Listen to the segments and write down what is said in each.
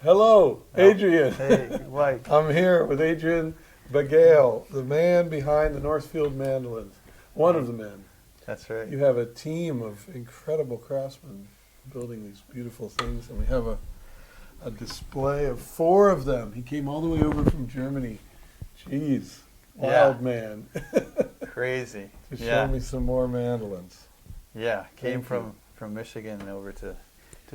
Hello, Adrian. Hey, Mike. I'm here with Adrian Bagale, the man behind the Northfield Mandolins, one of the men. That's right. You have a team of incredible craftsmen building these beautiful things, and we have a display of 4 of them. He came all the way over from Germany. Jeez, wild man. Crazy. To show me some more mandolins. Yeah, came from Michigan over to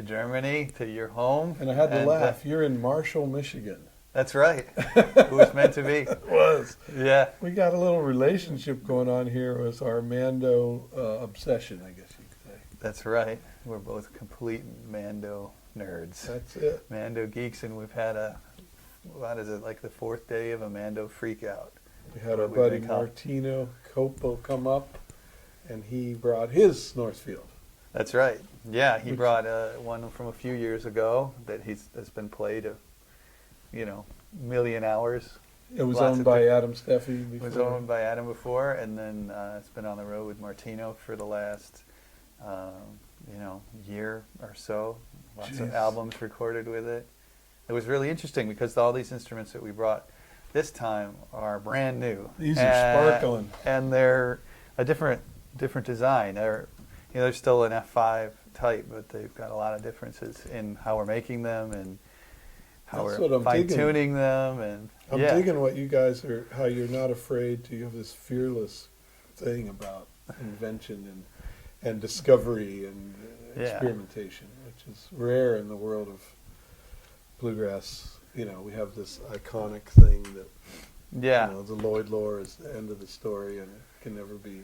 Germany, to your home. And I had to laugh. You're in Marshall, Michigan. That's right. It was meant to be. It was. Yeah. We got a little relationship going on here with our Mando obsession, I guess you could say. That's right. We're both complete Mando nerds. That's it. Mando geeks, and we've had what is it, like the 4th day of a Mando freak out. We had our buddy Martino Copo come up, and he brought his Northfield. That's right. Yeah, he brought one from a few years ago that has been played million hours. It was owned by Adam Steffi before. It was owned by Adam before, and then it's been on the road with Martino for the last year or so. Lots of albums recorded with it. It was really interesting because all these instruments that we brought this time are brand new. These are sparkling, and they're a different design. They're still an F5 type, but they've got a lot of differences in how we're making them and how we're fine-tuning them. And I'm digging what you guys are, how you're not afraid to, you have this fearless thing about invention and discovery and experimentation, which is rare in the world of bluegrass. We have this iconic thing that, the Lloyd lore is the end of the story, and it can never be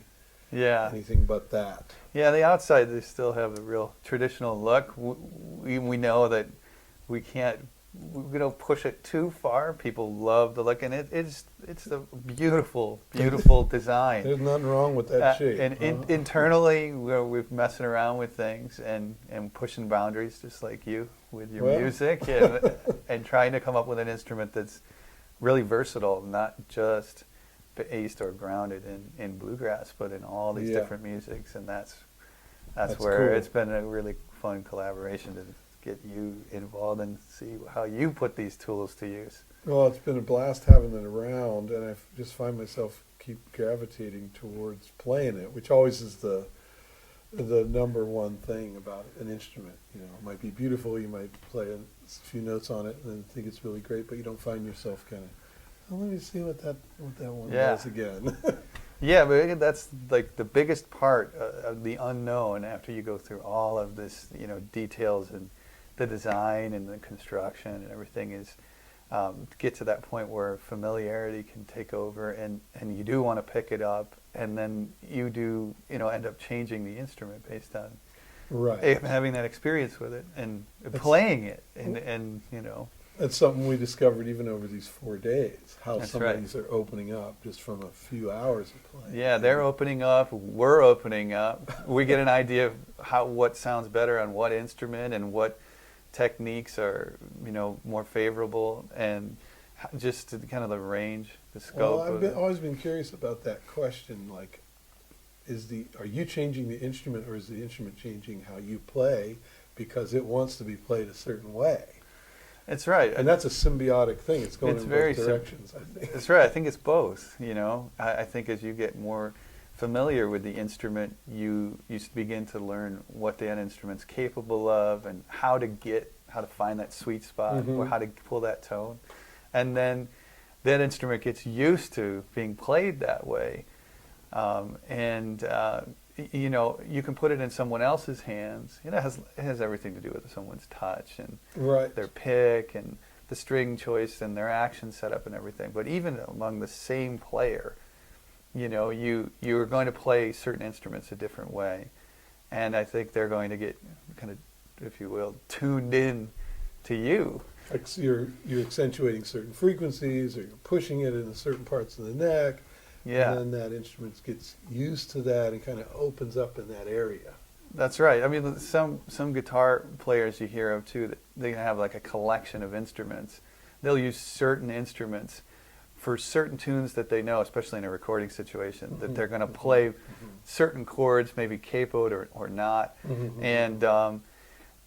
anything but that. Yeah, the outside, they still have a real traditional look. We know that we don't push it too far. People love the look, and it's a beautiful design. There's nothing wrong with that shape. And internally, we're messing around with things and pushing boundaries, just like you with your music, and trying to come up with an instrument that's really versatile, not just based or grounded in bluegrass, but in all these different musics, and that's where cool. It's been a really fun collaboration to get you involved and see how you put these tools to use. Well, it's been a blast having it around, and I just find myself keep gravitating towards playing it, which always is the number one thing about an instrument. It might be beautiful, you might play a few notes on it and then think it's really great, but you don't find yourself kind of, let me see what that one does again. Yeah, but that's like the biggest part of the unknown after you go through all of this, details and the design and the construction and everything is to get to that point where familiarity can take over and you do want to pick it up, and then you do, end up changing the instrument based on having that experience with it and playing it and. That's something we discovered even over these 4 days, how some of these are opening up just from a few hours of playing. Yeah, they're opening up, we're opening up. We get an idea of what sounds better on what instrument and what techniques are, more favorable, and just kind of the range, the scope. Well, I've always been curious about that question, like, are you changing the instrument, or is the instrument changing how you play because it wants to be played a certain way? That's right. And that's a symbiotic thing. It's going in both directions, I think. That's right. I think it's both. I think as you get more familiar with the instrument, you begin to learn what that instrument's capable of and how to find that sweet spot or how to pull that tone. And then that instrument gets used to being played that way. You can put it in someone else's hands. It has everything to do with someone's touch and their pick and the string choice and their action setup and everything. But even among the same player, you're going to play certain instruments a different way, and I think they're going to get kind of, if you will, tuned in to you. Like you're accentuating certain frequencies, or you're pushing it in certain parts of the neck. Yeah. And then that instrument gets used to that and kind of opens up in that area. That's right. I mean, some guitar players you hear of too, that they have like a collection of instruments. They'll use certain instruments for certain tunes that they know, especially in a recording situation, that they're going to play certain chords, maybe capoed or not. And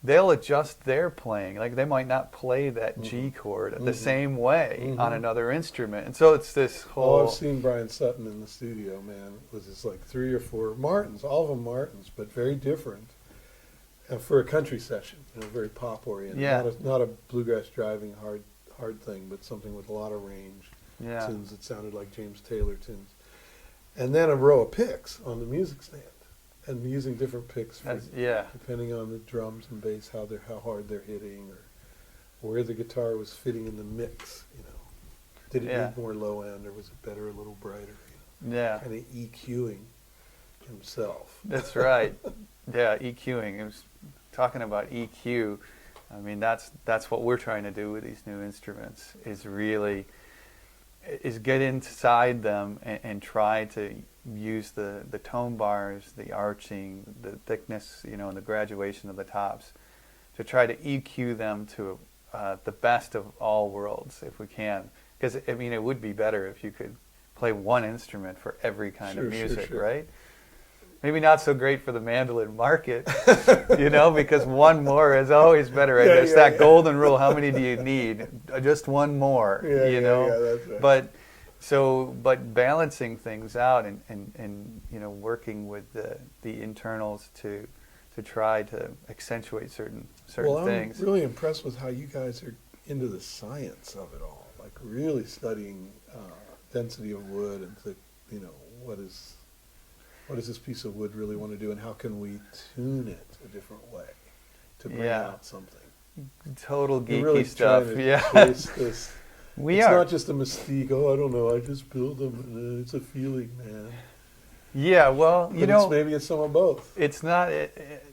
they'll adjust their playing. Like they might not play that G chord the same way on another instrument. And so it's this whole... Oh, I've seen Brian Sutton in the studio, man. It was just like 3 or 4 Martins, all of them Martins, but very different. And for a country session, very pop oriented. Yeah. Not a bluegrass driving hard thing, but something with a lot of range. Yeah. Tunes that sounded like James Taylor tunes. And then a row of picks on the music stand. And using different picks for, depending on the drums and bass, how hard they're hitting, or where the guitar was fitting in the mix. Did it need more low end, or was it better a little brighter? Yeah, kind of EQing himself. That's right. Yeah, EQing. It was talking about EQ. I mean, that's what we're trying to do with these new instruments. Is get inside them and try to use the tone bars, the arching, the thickness, and the graduation of the tops, to try to EQ them to the best of all worlds if we can. Because I mean, it would be better if you could play one instrument for every kind of music, right? Maybe not so great for the mandolin market, because one more is always better. Right? It's that golden rule. How many do you need? Just one more, that's right. But balancing things out and working with the internals to try to accentuate certain things. I'm really impressed with how you guys are into the science of it all, like really studying density of wood and what does this piece of wood really want to do, and how can we tune it a different way to bring out something? Total geeky really stuff. Chase this. It's not just a mystique. Oh, I don't know. I just build them. And it's a feeling, man. Yeah, well, maybe it's some of both. It's not.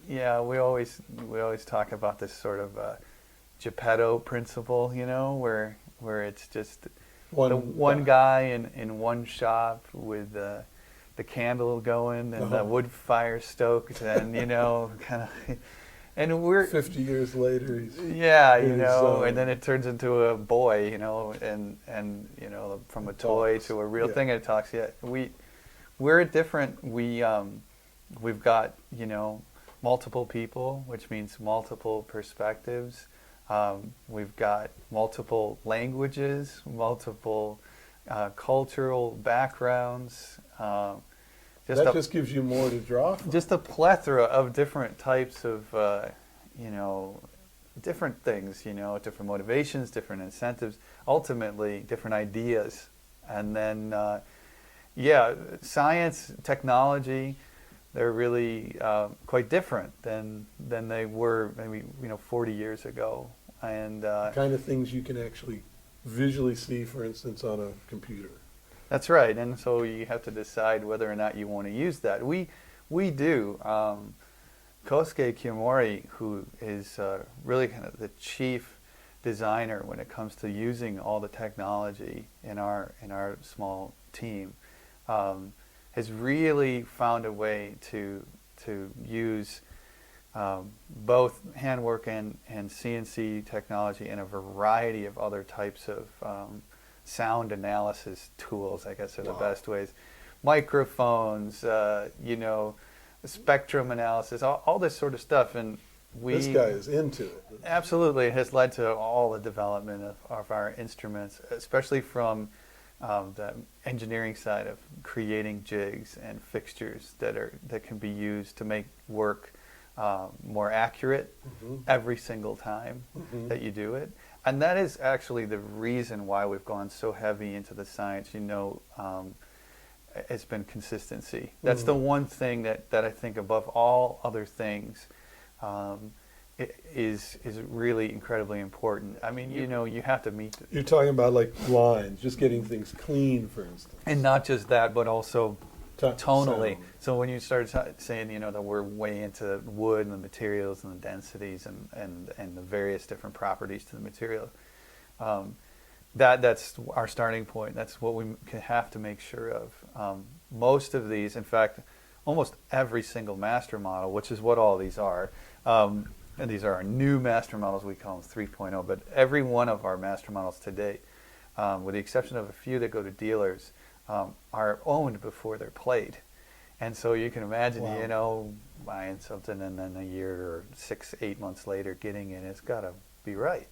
We always talk about this sort of Geppetto principle, where it's just one guy in one shop with the candle going and the wood fire stoked, and kind of. And we're 50 years later. And then it turns into a boy, and from a toy to a real thing, and it talks. Yeah, we're different. We've got multiple people, which means multiple perspectives. We've got multiple languages, multiple cultural backgrounds. Just gives you more to draw from. Just a plethora of different types of, different things, different motivations, different incentives, ultimately different ideas. And then, science, technology, they're really quite different than they were maybe, 40 years ago. And the kind of things you can actually visually see, for instance, on a computer. That's right, and so you have to decide whether or not you want to use that. We do. Kosuke Kiyomori, who is really kind of the chief designer when it comes to using all the technology in our small team, has really found a way to use both handwork and CNC technology and a variety of other types of sound analysis tools, I guess, are the best ways. Microphones, spectrum analysis, all this sort of stuff. And this guy is into it. Absolutely. It has led to all the development of our instruments, especially from the engineering side of creating jigs and fixtures that can be used to make work more accurate every single time that you do it. And that is actually the reason why we've gone so heavy into the science. It's been consistency. That's the one thing that I think above all other things is really incredibly important. I mean, you have to meet. You're talking about like lines, just getting things clean, for instance. And not just that, but also tonally. Sound. So when you start saying, that we're way into wood and the materials and the densities and the various different properties to the material, that's our starting point. That's what we have to make sure of. Most of these, in fact, almost every single master model, which is what all these are, and these are our new master models, we call them 3.0, but every one of our master models to date, with the exception of a few that go to dealers, are owned before they're played. And so you can imagine, Wow. you know, buying something and then a year or 6, 8 months later getting it, it's got to be right.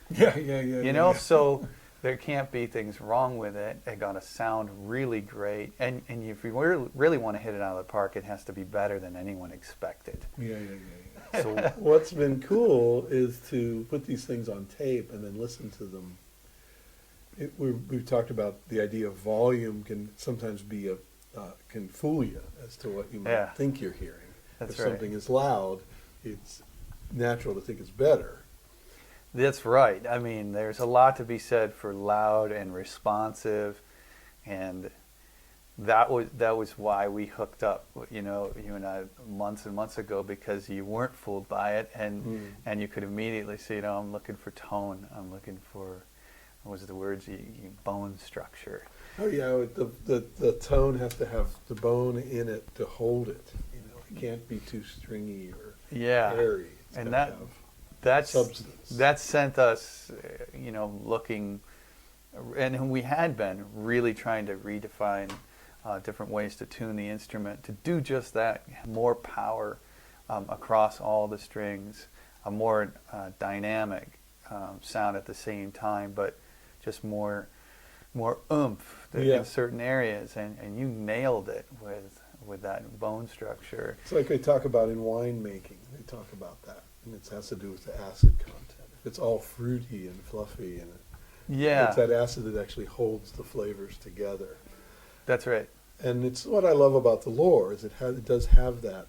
Yeah. You know, so there can't be things wrong with it. It got to sound really great. And if you really want to hit it out of the park, it has to be better than anyone expected. Yeah. So what's been cool is to put these things on tape and then listen to them. We've talked about the idea of volume can sometimes be can fool you as to what you might think you're hearing. That's if right. something is loud, it's natural to think it's better. That's right. I mean, there's a lot to be said for loud and responsive, and that was why we hooked up, you know, you and I months and months ago, because you weren't fooled by it, and you could immediately see, you know, I'm looking for tone, I'm looking for, what was the words, bone structure. Oh yeah, the tone has to have the bone in it to hold it. You know, it can't be too stringy or airy. It's And got to have substance. That sent us, you know, looking, and we had been really trying to redefine different ways to tune the instrument to do just that, more power across all the strings, a more dynamic sound at the same time, but just more oomph in certain areas, and you nailed it with that bone structure. It's like they talk about in winemaking. They talk about that, and it has to do with the acid content. If it's all fruity and fluffy, and it's that acid that actually holds the flavors together. That's right. And it's what I love about the lore is it does have that.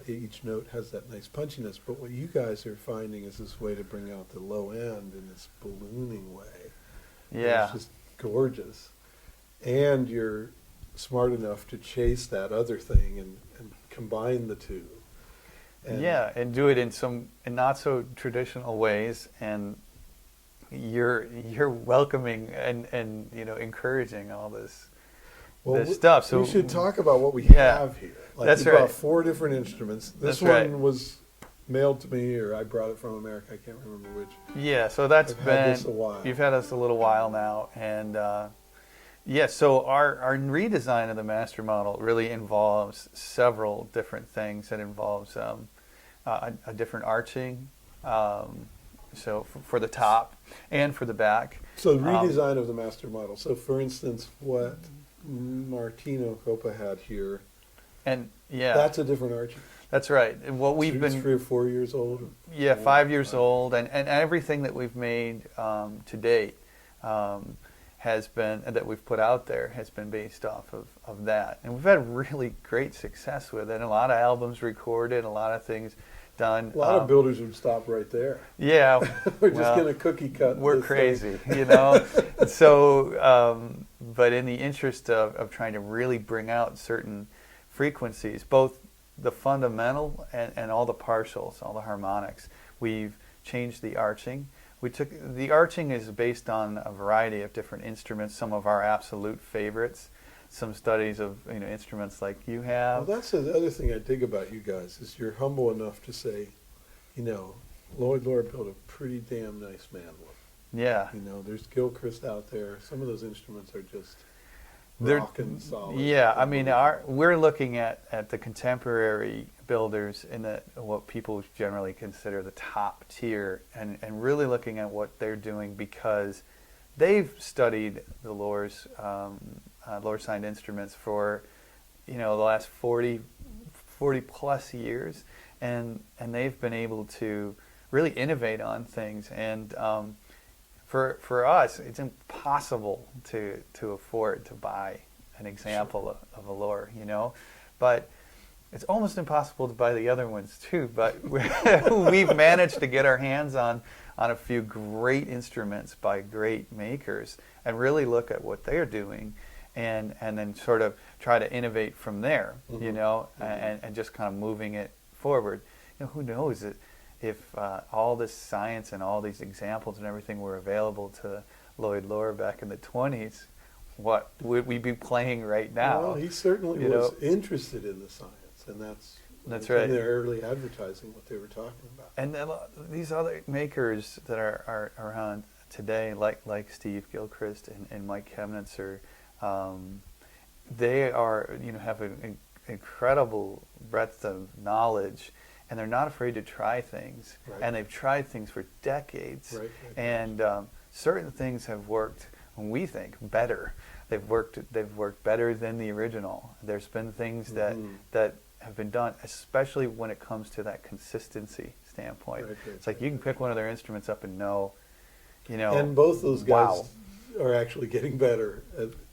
Each note has that nice punchiness. But what you guys are finding is this way to bring out the low end in this ballooning way. Yeah. It's just gorgeous. And you're smart enough to chase that other thing and combine the two. And do it in some not so traditional ways, and you're welcoming and you know, encouraging all this stuff. So we should talk about what we have here. Like, that's we right. brought 4 different instruments. This one was mailed to me, or I brought it from America. I can't remember which. Yeah, so that's I've had this a while. You've had us a little while now, and so our redesign of the master model really involves several different things. It involves a different arching, so for the top and for the back. So the redesign of the master model. So for instance, what Martino Coppa had here, and that's a different arching. That's right. And what we've been 3 or 4 years old. Yeah, 5 years old, and everything that we've made to date has been, that we've put out there, has been based off of that, and we've had really great success with it. A lot of albums recorded, a lot of things done. A lot of builders would stop right there. Yeah, we're just going to cookie cut. We're crazy, you know. So, but in the interest of trying to really bring out certain frequencies, both the fundamental and all the partials, all the harmonics, we've changed the arching. The arching is based on a variety of different instruments, some of our absolute favorites, some studies of, you know, instruments like you have. Well, that's the other thing I dig about you guys, is you're humble enough to say, you know, Lloyd Loar built a pretty damn nice mandolin. Yeah. You know, there's Gilchrist out there. Some of those instruments are just rockin' solid. Yeah, I mean, we're looking at the contemporary builders in what people generally consider the top tier, and really looking at what they're doing, because they've studied the Loar's Loar signed instruments for, you know, the last 40 plus years, and they've been able to really innovate on things, and for us, it's impossible to afford to buy an example of a Loar, you know, but it's almost impossible to buy the other ones too. But we've managed to get our hands on a few great instruments by great makers, and really look at what they're doing, and then sort of try to innovate from there, you know, and just kind of moving it forward. You know, who knows if all this science and all these examples and everything were available to Lloyd Loar back in the 1920s, what would we be playing right now? Well, he certainly was interested in the science, and that's right. In their early advertising, what they were talking about. And these other makers that are around today, like Steve Gilchrist and Mike Chemnitzer, they are, you know, have an incredible breadth of knowledge, and they're not afraid to try things. Right. And they've tried things for decades. Right. And certain things have worked, we think, better. They've worked better than the original. There's been things that have been done, especially when it comes to that consistency standpoint. Right, it's like you can pick one of their instruments up and know, you know. And both those wow. guys are actually getting better.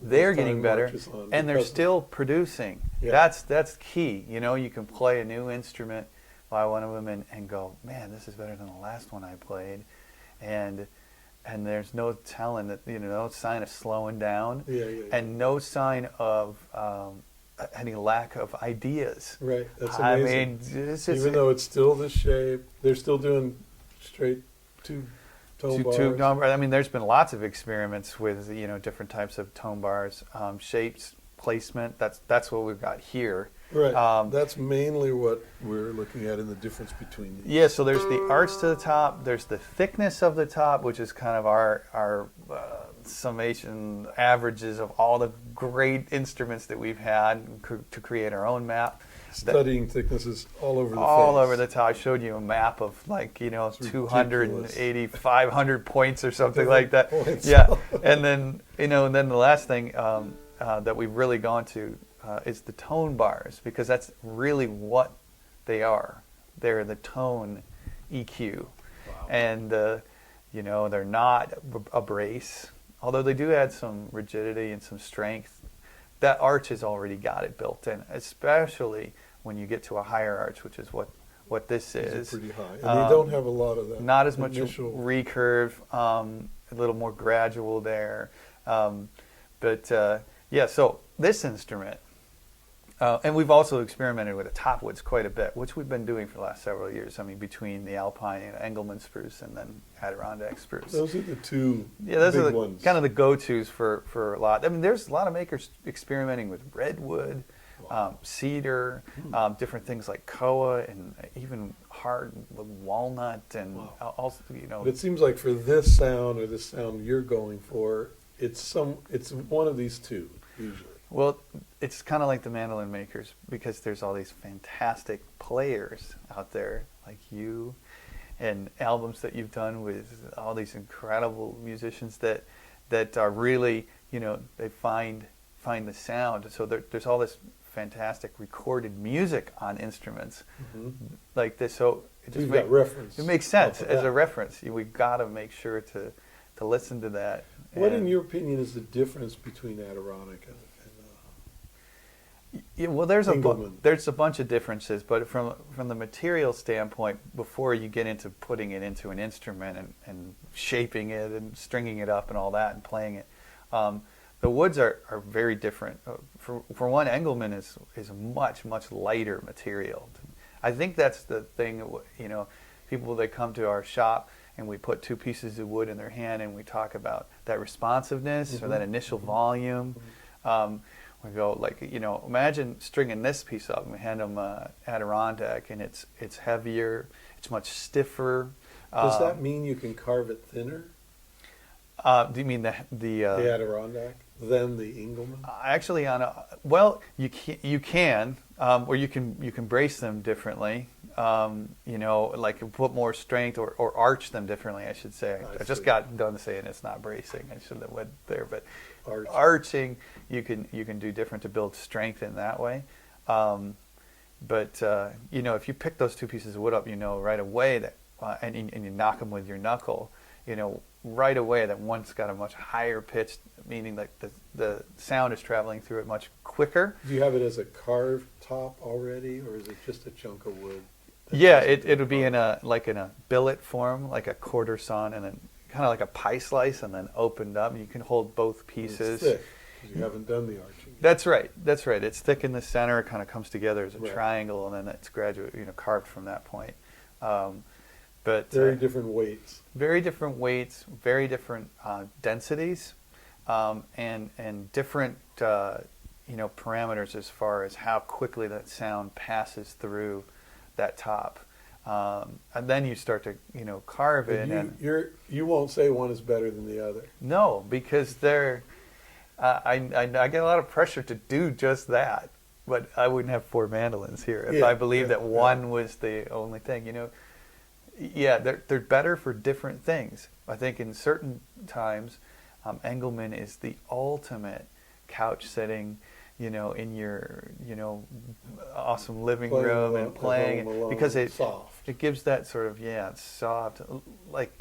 They're getting better, and they're because still producing. Yeah. That's key. You know, you can play a new instrument by one of them and go, man, this is better than the last one I played, and there's no telling that, you know, no sign of slowing down, and no sign of any lack of ideas. Right, that's amazing. I mean, even though it's still the shape, they're still doing straight tone bars. I mean, there's been lots of experiments with, you know, different types of tone bars, shapes, placement. That's what we've got here. Right. That's mainly what we're looking at in the difference between these. Yeah. So there's the arch to the top. There's the thickness of the top, which is kind of our summation averages of all the great instruments that we've had to create our own map. Studying thicknesses all over the all face. over the top. I showed you a map of, like, you know, 280, 500 points or something like that. Points. Yeah. And then, you know, and then the last thing that we've really gone to is the tone bars, because that's really what they are. They're the tone EQ. Wow. And, you know, they're not a brace, although they do add some rigidity and some strength. That arch has already got it built in, especially when you get to a higher arch, which is what this is. These are pretty high. And they don't have a lot of that. Not as much initial recurve, a little more gradual there. Yeah, so this instrument, and we've also experimented with the topwoods quite a bit, which we've been doing for the last several years. I mean, between the Alpine and Engelmann spruce and then Adirondack spruce. Those are the two those big are the, ones. kind of the go-tos for a lot. I mean, there's a lot of makers experimenting with redwood, cedar, different things like koa, and even hard walnut, and also, you know. But it seems like for this sound, or the sound you're going for, it's one of these two usually. Well, it's kind of like the mandolin makers, because there's all these fantastic players out there like you, and albums that you've done with all these incredible musicians that are really, you know, they find the sound. So there's all this fantastic recorded music on instruments like this. So it just got reference. It makes sense as a reference. We've got to make sure to listen to that. What, in your opinion, is the difference between Adirondack and well, there's Engelmann? There's a bunch of differences, but from the material standpoint, before you get into putting it into an instrument and shaping it and stringing it up and all that and playing it, the woods are very different. For one, Engelmann is a much lighter material. I think that's the thing. You know, people that come to our shop and we put two pieces of wood in their hand and we talk about that responsiveness or that initial volume. We go, like, you know, imagine stringing this piece up and we hand them Adirondack, and it's heavier, it's much stiffer. Does that mean you can carve it thinner? Do you mean the Adirondack than the Engelmann? Actually, you can, or you can brace them differently. You know, like put more strength or arch them differently, I should say. I just got done saying it's not bracing. I shouldn't have went there, but arching you can do different to build strength in that way. But you know, if you pick those two pieces of wood up, you know right away that, and you knock them with your knuckle, you know right away that one's got a much higher pitch, meaning that the sound is traveling through it much quicker. Do you have it as a carved top already, or is it just a chunk of wood? Yeah, it would be in a billet form, like a quarter sawn, and then kind of like a pie slice, and then opened up. You can hold both pieces. It's thick, 'cause you haven't done the arching. That's right. It's thick in the center. It kind of comes together as a triangle, and then it's gradually, you know, carved from that point. But very different weights. Very different weights. Very different densities, and different you know, parameters as far as how quickly that sound passes through that top, and then you start to, you know, carve it. You won't say one is better than the other. No, because they're. I get a lot of pressure to do just that. but I wouldn't have 4 mandolins here if Yeah, I believed yeah, that one was the only thing. You know, yeah, they're better for different things. I think in certain times, Engelmann is the ultimate couch sitting, you know, in your, you know, awesome living Playing room alone, and playing at home alone, because soft. it gives that sort of, yeah, it's soft, like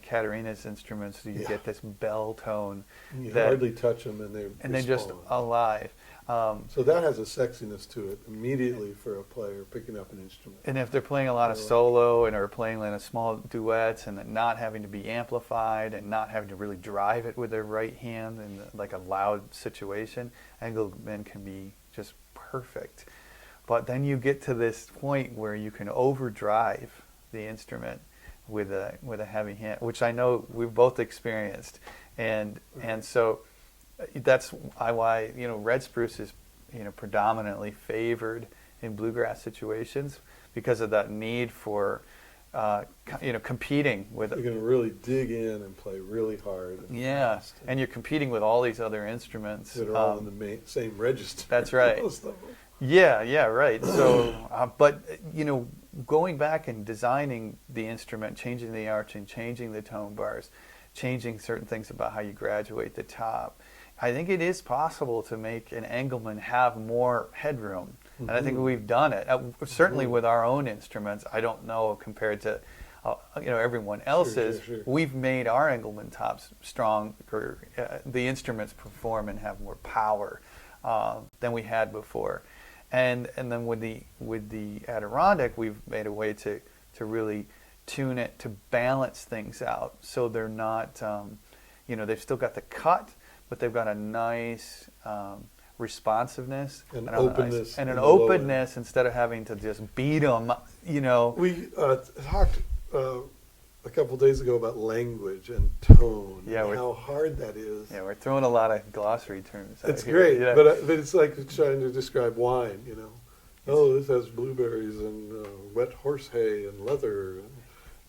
Katerina's instruments. You Yeah. get this bell tone You that, hardly touch them and they're just respond. alive. So that has a sexiness to it immediately for a player picking up an instrument. And if they're playing a lot of solo and are playing in a small duets and not having to be amplified and not having to really drive it with their right hand in like a loud situation, Engelmann can be just perfect. But then you get to this point where you can overdrive the instrument with a heavy hand, which I know we've both experienced, and so that's why, you know, red spruce is, you know, predominantly favored in bluegrass situations because of that need for, you know, competing with. You're going to really dig in and play really hard. And fast, and you're competing with all these other instruments that are all in the same register. That's right. Most of them. Yeah, right. So, but you know, going back and designing the instrument, changing the arching, changing the tone bars, changing certain things about how you graduate the top. I think it is possible to make an Engelmann have more headroom, and I think we've done it. Certainly with our own instruments. I don't know compared to, you know, everyone else's. Sure. We've made our Engelmann tops stronger. The instruments perform and have more power than we had before, and then with the Adirondack, we've made a way to really tune it to balance things out, so they're not, you know, they've still got the cut, but they've got a nice responsiveness and openness, and an openness instead of having to just beat them. You know, we talked a couple of days ago about language and tone. Yeah, and how hard that is. Yeah, we're throwing a lot of glossary terms out It's here. great, Yeah. but it's like trying to describe wine. You know, oh, this has blueberries and wet horse hay and leather.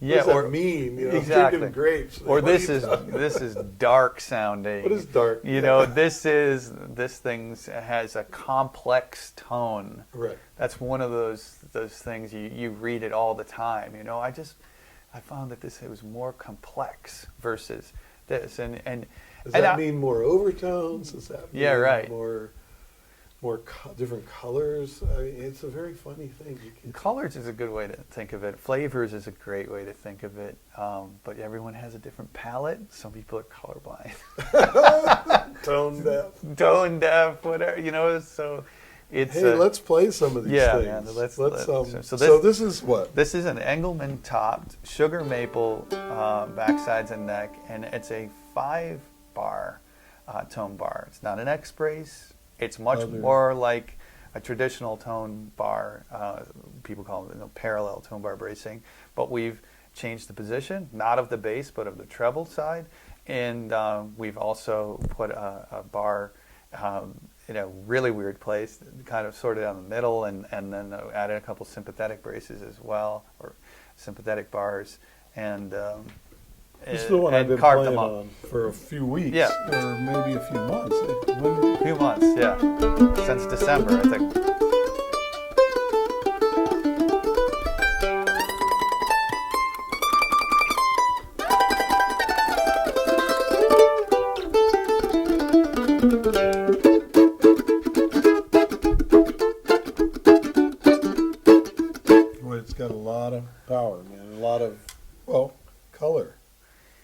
Yeah, what does or that mean? You know, exactly. drinking grapes. Or What this are you is talking this is dark sounding. What is dark? You know, this thing has a complex tone. Right. That's one of those things you read it all the time. You know, I found that this was more complex versus this, and Does that mean more overtones? Does that mean right. more different colors? I mean, it's a very funny thing. Colors is a good way to think of it. Flavors is a great way to think of it. But everyone has a different palate. Some people are colorblind. Tone deaf, whatever, you know, so it's... Hey, let's play some of these things. Yeah, so this is what? This is an Engelmann topped sugar maple backsides and neck, and it's a 5-bar tone bar. It's not an X brace. It's much more like a traditional tone bar. People call it, you know, parallel tone bar bracing. But we've changed the position, not of the bass, but of the treble side. And we've also put a bar in a really weird place, kind of sorted down the middle, and then added a couple sympathetic braces as well, or sympathetic bars. And This is the one I've been playing on for a few weeks, or maybe a few months. A few months, yeah. Since December, I think. Well, it's got a lot of power, man. A lot of, color.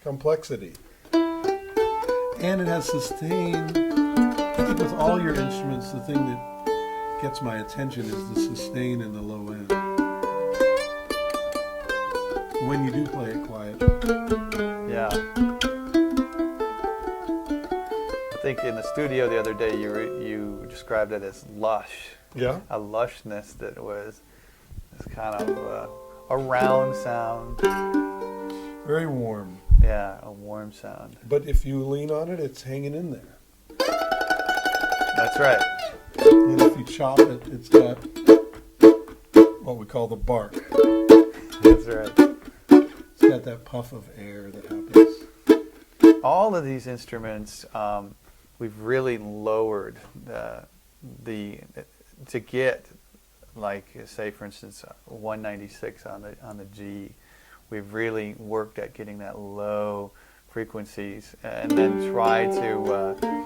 Complexity. And it has sustain. I think with all your instruments, the thing that gets my attention is the sustain and the low end. When you do play it quiet. Yeah. I think in the studio the other day you described it as lush. Yeah. A lushness that was kind of a round sound. Very warm. Yeah, a warm sound. But if you lean on it, it's hanging in there. That's right. And if you chop it, it's got what we call the bark. That's right. It's got that puff of air that happens. All of these instruments, we've really lowered the to get, like, say for instance 196 on the G, we've really worked at getting that low frequencies, and then try to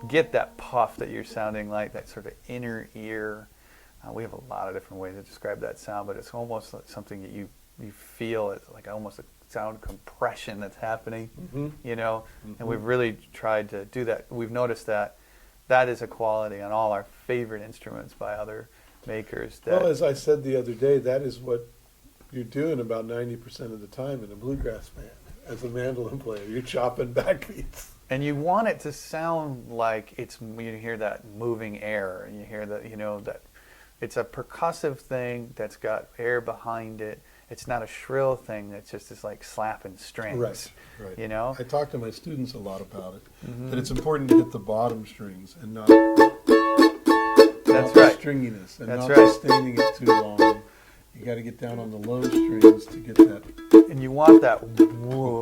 get that puff that you're sounding like, that sort of inner ear. We have a lot of different ways to describe that sound, but it's almost like something that you feel. It's like almost a sound compression that's happening, you know. And we've really tried to do that. We've noticed that is a quality on all our favorite instruments by other makers. Well, as I said the other day, that is what you're doing about 90% of the time in a bluegrass band. As a mandolin player, you're chopping backbeats. And you want it to sound like you hear that moving air, and you hear that, you know, that it's a percussive thing that's got air behind it. It's not a shrill thing that's just this like slapping strings. Right. You know? I talk to my students a lot about it. That it's important to hit the bottom strings and not That's the right. stringiness and That's not right. sustaining it too long. You got to get down on the low strings to get that. And you want that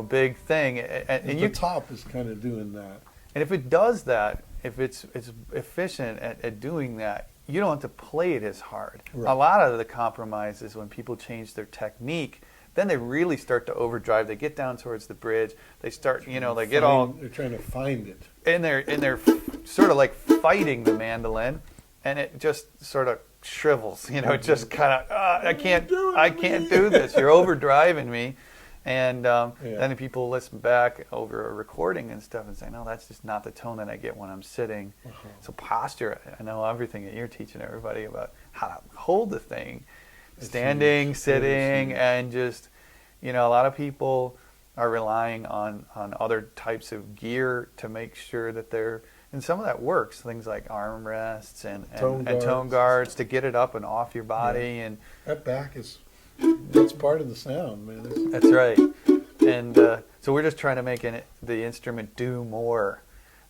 big thing. And The top is kind of doing that. And if it does that, if it's efficient at doing that, you don't have to play it as hard. Right. A lot of the compromise is when people change their technique, then they really start to overdrive. They get down towards the bridge. They start, you know, they get all. They're trying to find it. And they're sort of like fighting the mandolin, and it just sort of shrivels. You know, it just kind of I can't do this. You're overdriving me. And then people listen back over a recording and stuff and say, no, that's just not the tone that I get when I'm sitting. So posture, I know everything that you're teaching everybody about how to hold the thing, standing, sitting, and just, you know, a lot of people are relying on other types of gear to make sure that they're, and some of that works, things like armrests and tone guards to get it up and off your body. Yeah. And that back is... That's part of the sound, man. That's right. And so we're just trying to make the instrument do more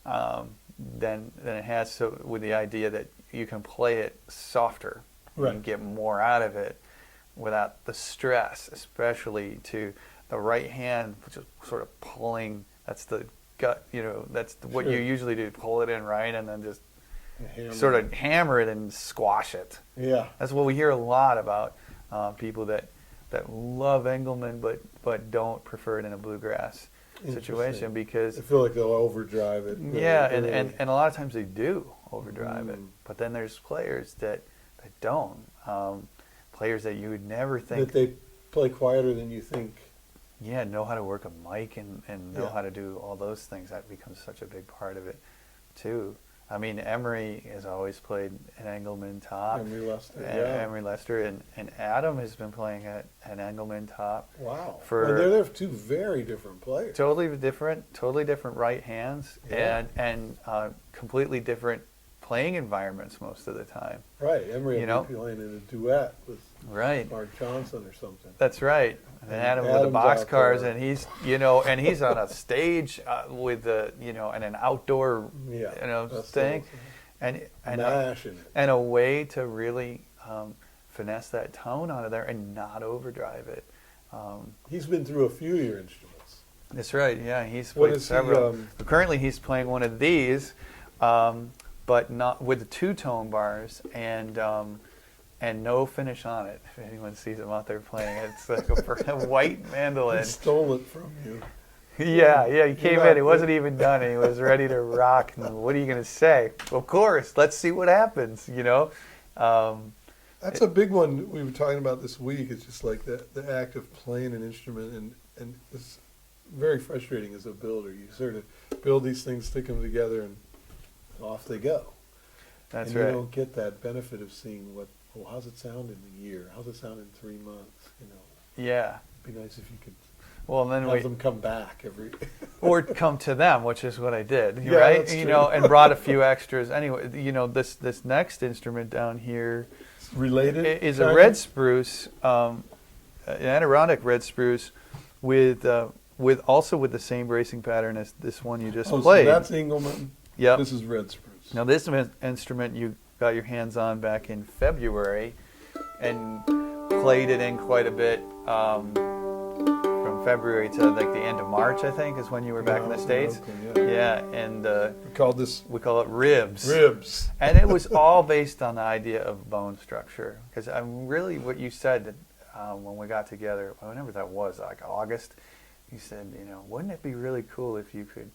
than it has, so with the idea that you can play it softer and get more out of it without the stress, especially to the right hand, which is sort of pulling. That's the gut, you know, that's what you usually do, pull it in right and then just sort of hammer it and squash it. Yeah. That's what we hear a lot about. People that love Engelmann but don't prefer it in a bluegrass situation because I feel like they'll overdrive it. Yeah, and a lot of times they do overdrive it. But then there's players that don't. Players that you would never think that they play quieter than you think. Yeah, know how to work a mic and know how to do all those things. That becomes such a big part of it too. I mean, Emery has always played an Engelmann top. Emery Lester, and Adam has been playing an Engelmann top. Wow. They're two very different players. Totally different right hands, and completely different playing environments most of the time. Right. Emery will be playing in a duet with Mark Johnson or something. That's right. And Adam with the boxcars, and he's on a stage with and an outdoor thing, and a way to really finesse that tone out of there and not overdrive it. He's been through a few of your instruments. That's right. Yeah, he's played several. Currently, he's playing one of these, but not with the two-tone bars and no finish on it. If anyone sees him out there playing it, it's like a white mandolin. He stole it from you. Yeah, he came in, it wasn't even done, and he was ready to rock. And what are you going to say? Of course, let's see what happens, you know. That's a big one we were talking about this week. It's just like the act of playing an instrument, and it's very frustrating as a builder. You sort of build these things, stick them together, and off they go. That's and right. You don't get that benefit of seeing how's it sound in a year? How's it sound in 3 months? You know. Yeah. It'd be nice if you could. Well, then have them come back or come to them, which is what I did, right? That's true. And brought a few extras. Anyway, this next instrument down here related is a red spruce, an Adirondack red spruce, with the same bracing pattern as this one you just played. So that's Engelmann. Yep. This is red spruce. Now this instrument you got your hands on back in February, and played it in quite a bit. From February to like the end of March, I think, is when you were back in the States. Okay, yeah, and we called this we call it ribs. ribs. And it was all based on the idea of bone structure. Because I'm really, what you said when we got together, whenever that was, like August, you said, wouldn't it be really cool if you could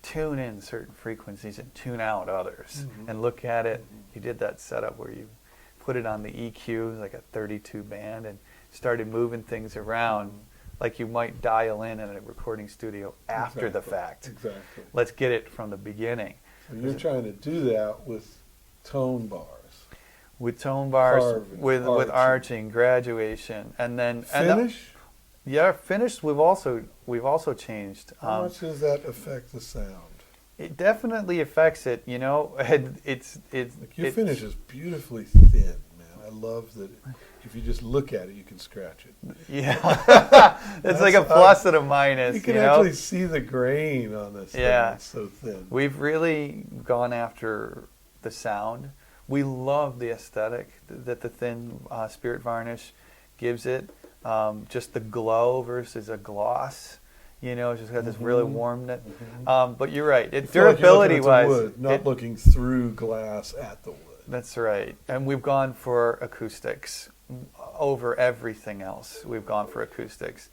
tune in certain frequencies and tune out others and look at it. You did that setup where you put it on the EQ, like a 32 band, and started moving things around like you might dial in a recording studio after the fact. Exactly. Let's get it from the beginning. So you're trying to do that with tone bars. With tone bars, Carving, with arching, graduation, and then finish. Finish. We've also changed. How much does that affect the sound? It definitely affects it. It's like your finish is beautifully thin, man. I love that. If you just look at it, you can scratch it. Yeah, it's like a plus and a minus. You can actually see the grain on this. Yeah, it's so thin. We've really gone after the sound. We love the aesthetic that the thin spirit varnish gives it. Just the glow versus a gloss. It's just got this really warmness. But you're right. Durability-wise, not looking through glass at the wood. That's right. And we've gone for acoustics over everything else. We've gone for acoustics.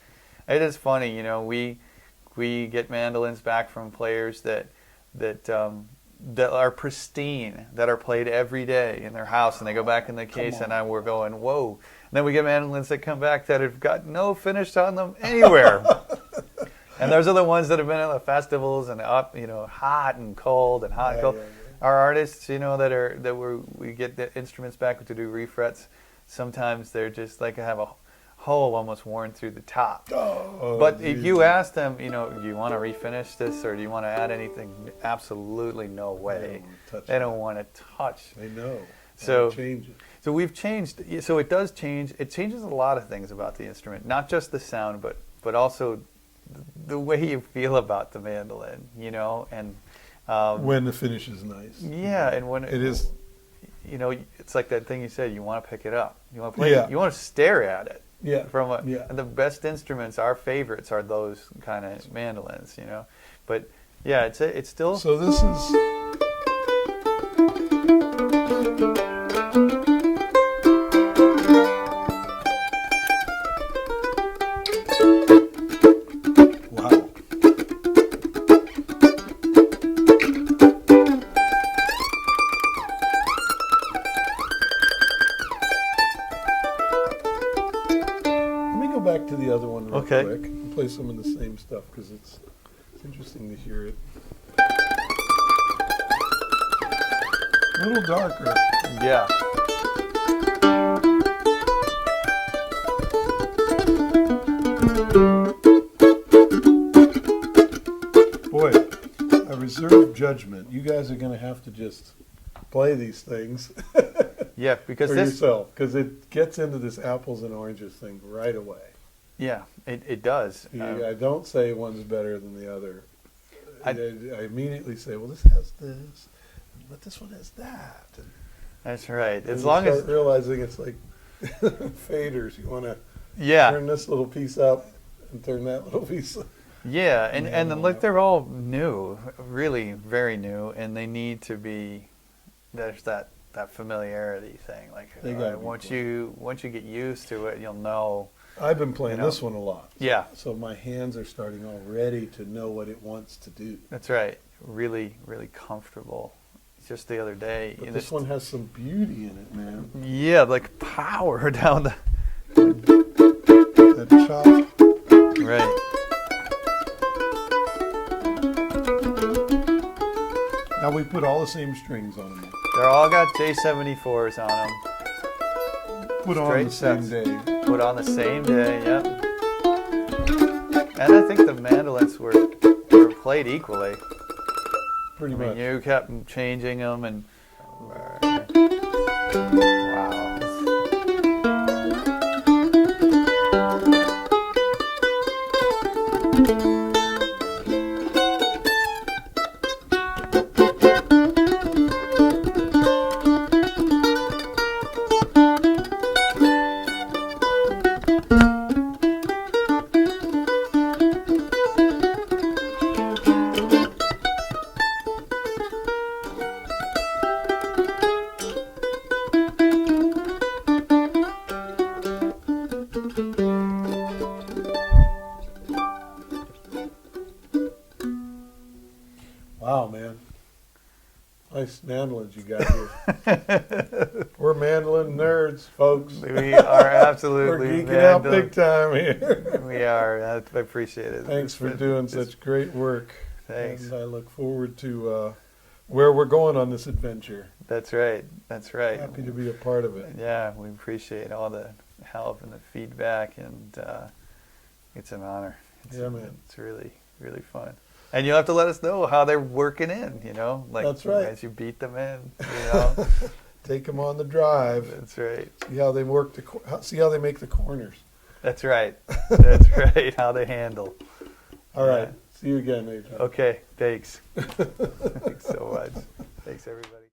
It is funny, we get mandolins back from players that are pristine, that are played every day in their house, and they go back in the case, and we're going, whoa. And then we get mandolins that come back that have got no finish on them anywhere. And those are the ones that have been at the festivals and up, hot and cold and hot and cold. Yeah. Our artists, we get the instruments back to do refrets. Sometimes they're just like have a hole almost worn through the top. But if you ask them, do you want to refinish this or do you want to add anything? Absolutely no way. They don't want to touch. They know. So change it. So we've changed. So it does change. It changes a lot of things about the instrument, not just the sound, but also the way you feel about the mandolin. And when the finish is nice. Yeah, and when it is. It's like that thing you said. You want to pick it up. You want to play. You want to stare at it. Yeah. And the best instruments, our favorites, are those kind of mandolins. But yeah, it's still. So this is. Back to the other one real quick and play some of the same stuff because it's interesting to hear it. A little darker. Yeah. Boy, I reserve judgment. You guys are going to have to just play these things. Yeah, because for yourself, because it gets into this apples and oranges thing right away. Yeah, it does. I don't say one's better than the other. I immediately say, well, this has this, but this one has that. And that's right. As long as realizing it's like faders, you want to turn this little piece up and turn that little piece up. Yeah, and then look, they're all new, really very new, and they need to be. There's that familiarity thing. Like once you get used to it, you'll know. I've been playing this one a lot. Yeah. So my hands are starting already to know what it wants to do. That's right. Really, really comfortable. Just the other day. But this one has some beauty in it, man. Yeah, like power down the. That chop. Right. Now we put all the same strings on them. They're all got J74s on them. Put on the same day. Put on the same day, yeah. And I think the mandolins were played equally. Pretty much. You kept changing them and. Wow. Wow, man. Nice mandolins you got here. We're mandolin nerds, folks. We are absolutely We're geeking out big time here. We are. I appreciate it. Thanks for doing such great work. Thanks. And I look forward to where we're going on this adventure. That's right. That's right. Happy to be a part of it. Yeah, we appreciate all the help and the feedback, and it's an honor. Man. It's really, really fun. And you'll have to let us know how they're working in, like That's right. as you beat them in, Take them on the drive. That's right. See how they work see how they make the corners. That's right. That's right. How they handle. All right. See you again, Adrian. Okay. Thanks. Thanks so much. Thanks, everybody.